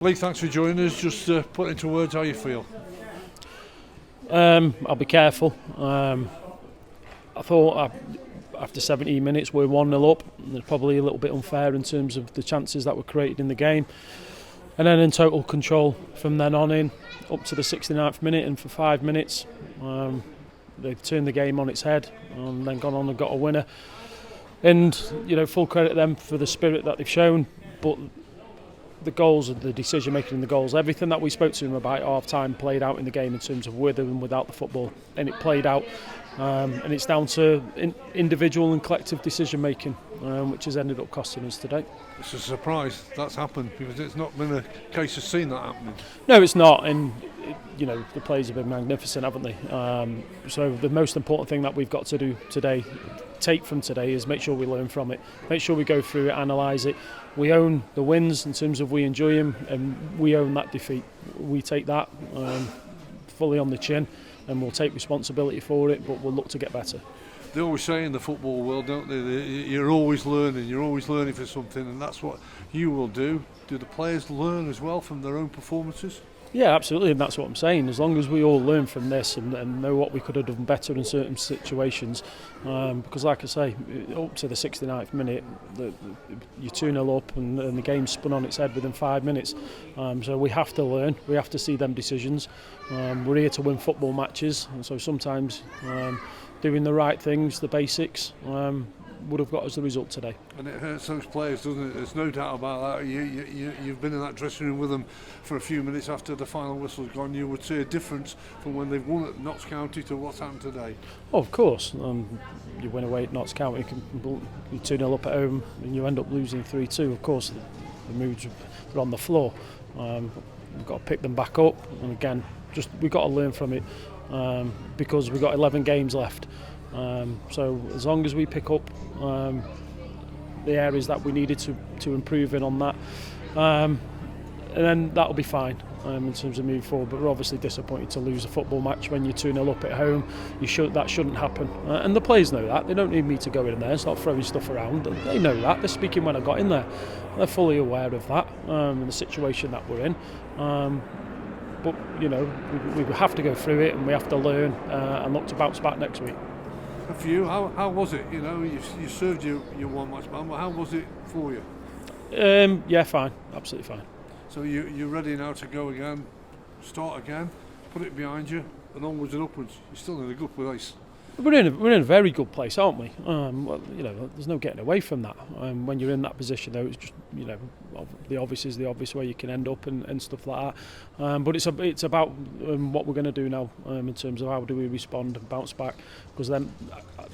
Lee, thanks for joining us. Just put into words how you feel. I'll be careful. I thought after 17 minutes we're 1-0 up. It's probably a little bit unfair in terms of the chances that were created in the game. And then in total control from then on in, up to the 69th minute, and for 5 minutes they've turned the game on its head and then gone on and got a winner. And, full credit to them for the spirit that they've shown, but the goals and the decision making in the goals, everything that we spoke to them about at half time played out in the game in terms of with and without the football, and it played out, and it's down to individual and collective decision making, which has ended up costing us today. It's a surprise that's happened, because it's not been a case of seeing that happening. No, it's not, and the players have been magnificent, haven't they? So the most important thing that we've got to do today, take from today, is make sure we learn from it, make sure we go through it, analyse it. We own the wins in terms of we enjoy them, and we own that defeat. We take that fully on the chin, and we'll take responsibility for it, but we'll look to get better. They always say in the football world, don't they, you're always learning for something, and that's what you will do. Do the players learn as well from their own performances? Yeah, absolutely, and that's what I'm saying. As long as we all learn from this and know what we could have done better in certain situations, because like I say, up to the 69th minute, you're 2-0 up and the game's spun on its head within 5 minutes. So we have to learn, we have to see them decisions. We're here to win football matches, and so sometimes doing the right things, the basics, would have got us the result today. And it hurts those players, doesn't it? There's no doubt about that. You've been in that dressing room with them for a few minutes after the final whistle's gone. You would see a difference from when they've won at Notts County to what's happened today. Oh, of course. You win away at Notts County, you're 2-0 up at home, and you end up losing 3-2. Of course, the moods are on the floor. We've got to pick them back up, and again, we've got to learn from it, because we've got 11 games left. So as long as we pick up the areas that we needed to improve in on that, and then that'll be fine in terms of moving forward. But we're obviously disappointed to lose a football match when you're 2-0 up at home. That shouldn't happen, and the players know that. They don't need me to go in there and start throwing stuff around. They know that. They're speaking when I got in there. They're fully aware of that, and the situation that we're in. But we have to go through it, and we have to learn and look to bounce back next week. For you, how was it? You served your one match ban, but how was it for you? Yeah, fine, absolutely fine. So you're ready now to go again, start again, put it behind you, and onwards and upwards. You're still in a good place. We're in a very good place, aren't we? There's no getting away from that. When you're in that position, though, it's just the obvious is the obvious way you can end up and stuff like that. But it's about what we're going to do now in terms of how do we respond and bounce back, because then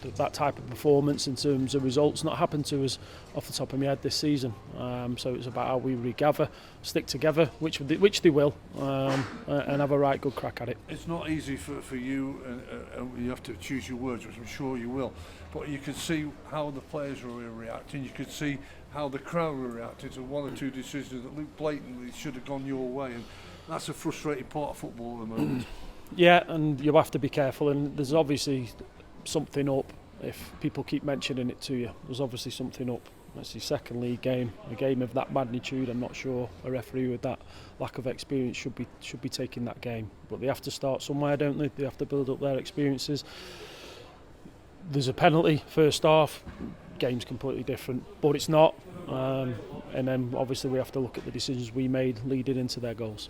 that type of performance in terms of results not happened to us off the top of my head this season. So it's about how we regather, stick together, which they will, and have a right good crack at it. It's not easy for you, and you have to choose your words, which I'm sure you will, but you can see how the players were reacting. You could see how the crowd were reacting to one or two decisions that looked blatantly should have gone your way, and that's a frustrating part of football at the moment. Yeah, and you have to be careful, and there's obviously something up if people keep mentioning it to you. There's obviously something up. It's the second league game, a game of that magnitude. I'm not sure a referee with that lack of experience should be taking that game, but they have to start somewhere, don't they? They have to build up their experiences. There's a penalty first half, game's completely different, but it's not, and then obviously we have to look at the decisions we made leading into their goals.